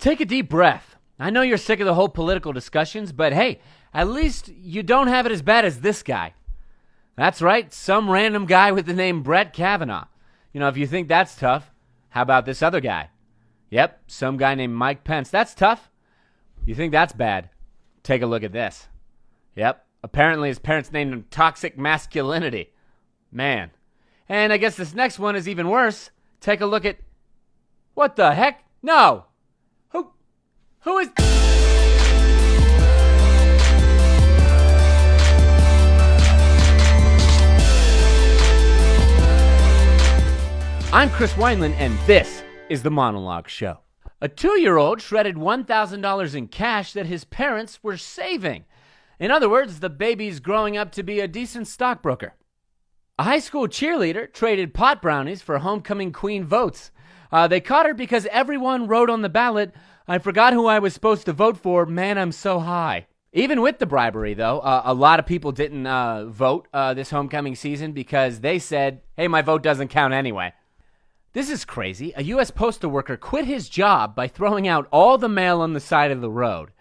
Take a deep breath. I know you're sick of the whole political discussions, but hey, at least you don't have it as bad as this guy. That's right, some random guy with the name Brett Kavanaugh. You know, if you think that's tough, how about this other guy? Yep, some guy named Mike Pence. That's tough. You think that's bad? Take a look at this. Yep, apparently his parents named him Toxic Masculinity. Man. And I guess this next one is even worse. Take a look at... What the heck? No! Who is... I'm Chris Wineland, and this is the Monologue Show. A 2-year-old shredded $1,000 in cash that his parents were saving. In other words, the baby's growing up to be a decent stockbroker. A high school cheerleader traded pot brownies for homecoming queen votes. They caught her because everyone wrote on the ballot, "I forgot who I was supposed to vote for. Man, I'm so high." Even with the bribery, though, a lot of people didn't vote this homecoming season because they said, hey, my vote doesn't count anyway. This is crazy. A U.S. postal worker quit his job by throwing out all the mail on the side of the road.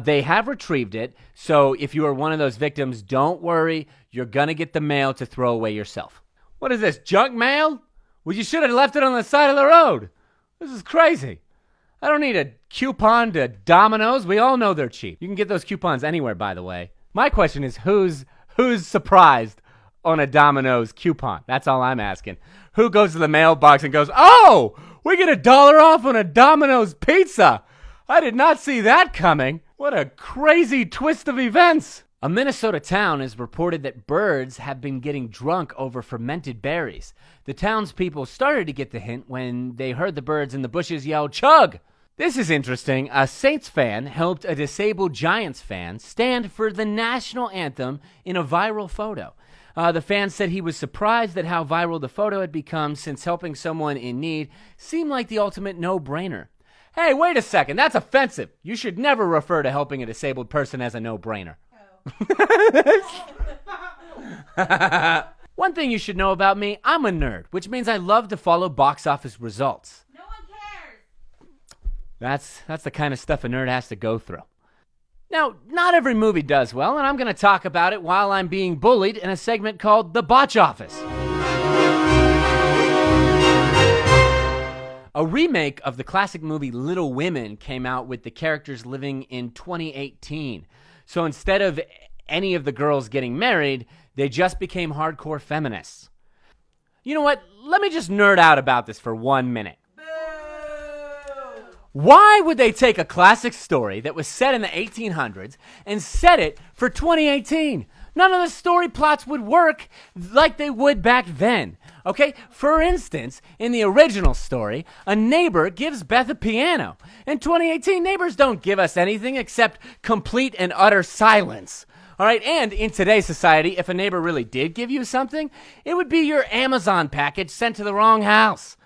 They have retrieved it, so if you are one of those victims, don't worry. You're going to get the mail to throw away yourself. What is this, junk mail? Well, you should have left it on the side of the road. This is crazy. I don't need a coupon to Domino's. We all know they're cheap. You can get those coupons anywhere, by the way. My question is, who's surprised on a Domino's coupon? That's all I'm asking. Who goes to the mailbox and goes, oh, we get $1 off on a Domino's pizza. I did not see that coming. What a crazy twist of events. A Minnesota town has reported that birds have been getting drunk over fermented berries. The townspeople started to get the hint when they heard the birds in the bushes yell, chug! This is interesting. A Saints fan helped a disabled Giants fan stand for the national anthem in a viral photo. The fan said he was surprised at how viral the photo had become since helping someone in need seemed like the ultimate no-brainer. Hey, wait a second. That's offensive. You should never refer to helping a disabled person as a no-brainer. One thing you should know about me, I'm a nerd, which means I love to follow box office results. No one cares. That's the kind of stuff a nerd has to go through. Now, not every movie does well, and I'm going to talk about it while I'm being bullied in a segment called The Botch Office. A remake of the classic movie Little Women came out with the characters living in 2018. So instead of any of the girls getting married, they just became hardcore feminists. You know what? Let me just nerd out about this for 1 minute. Why would they take a classic story that was set in the 1800s and set it for 2018? None of the story plots would work like they would back then. Okay? For instance, in the original story, a neighbor gives Beth a piano. In 2018, neighbors don't give us anything except complete and utter silence. All right? And in today's society, if a neighbor really did give you something, it would be your Amazon package sent to the wrong house.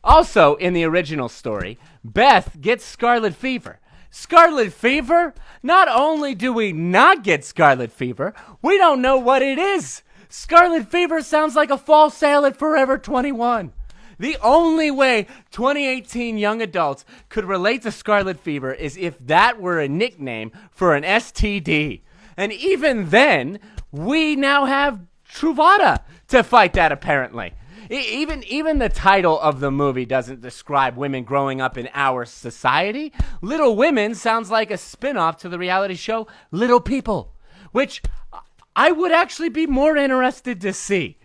Also, in the original story, Beth gets scarlet fever. Scarlet fever? Not only do we not get scarlet fever, we don't know what it is. Scarlet fever sounds like a fall sale at Forever 21. The only way 2018 young adults could relate to scarlet fever is if that were a nickname for an STD. And even then, we now have Truvada to fight that, apparently. Even the title of the movie doesn't describe women growing up in our society. Little Women sounds like a spin-off to the reality show Little People, which I would actually be more interested to see.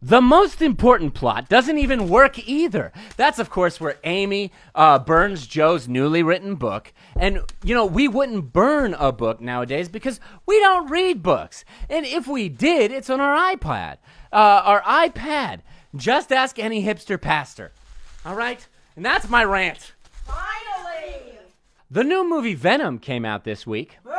The most important plot doesn't even work either. That's, of course, where Amy burns Joe's newly written book. And, you know, we wouldn't burn a book nowadays because we don't read books. And if we did, it's on our iPad. Our iPad. Just ask any hipster pastor. All right? And that's my rant. Finally! The new movie Venom came out this week. Boo!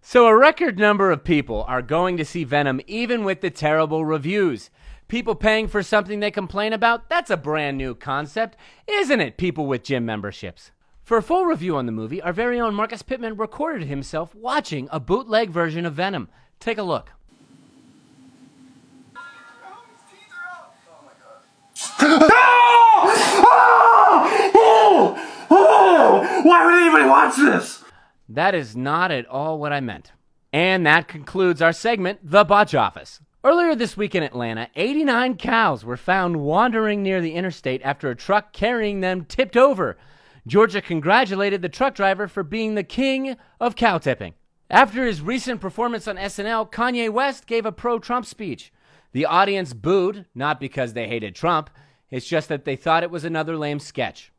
So a record number of people are going to see Venom even with the terrible reviews. People paying for something they complain about? That's a brand new concept, isn't it, people with gym memberships? For a full review on the movie, our very own Marcus Pittman recorded himself watching a bootleg version of Venom. Take a look. Why would anybody watch this? That is not at all what I meant. And that concludes our segment, The Botch Office. Earlier this week in Atlanta, 89 cows were found wandering near the interstate after a truck carrying them tipped over. Georgia congratulated the truck driver for being the king of cow tipping. After his recent performance on SNL, Kanye West gave a pro-Trump speech. The audience booed, not because they hated Trump, it's just that they thought it was another lame sketch.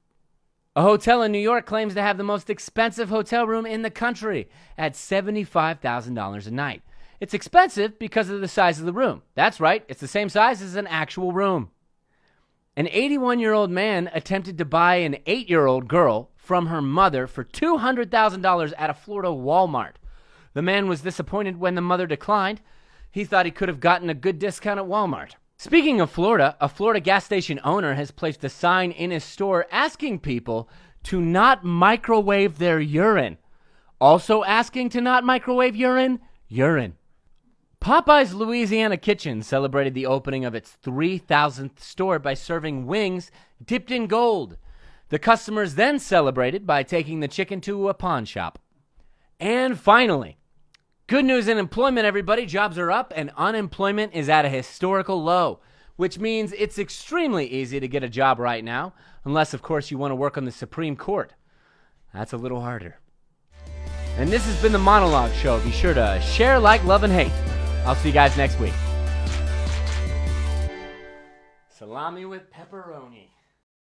A hotel in New York claims to have the most expensive hotel room in the country at $75,000 a night. It's expensive because of the size of the room. That's right, it's the same size as an actual room. An 81-year-old man attempted to buy an 8-year-old girl from her mother for $200,000 at a Florida Walmart. The man was disappointed when the mother declined. He thought he could have gotten a good discount at Walmart. Speaking of Florida, a Florida gas station owner has placed a sign in his store asking people to not microwave their urine. Also asking to not microwave urine. Popeye's Louisiana Kitchen celebrated the opening of its 3,000th store by serving wings dipped in gold. The customers then celebrated by taking the chicken to a pawn shop. And finally, good news in employment, everybody. Jobs are up and unemployment is at a historical low, which means it's extremely easy to get a job right now, unless, of course, you want to work on the Supreme Court. That's a little harder. And this has been the Monologue Show. Be sure to share, like, love, and hate. I'll see you guys next week. Salami with pepperoni.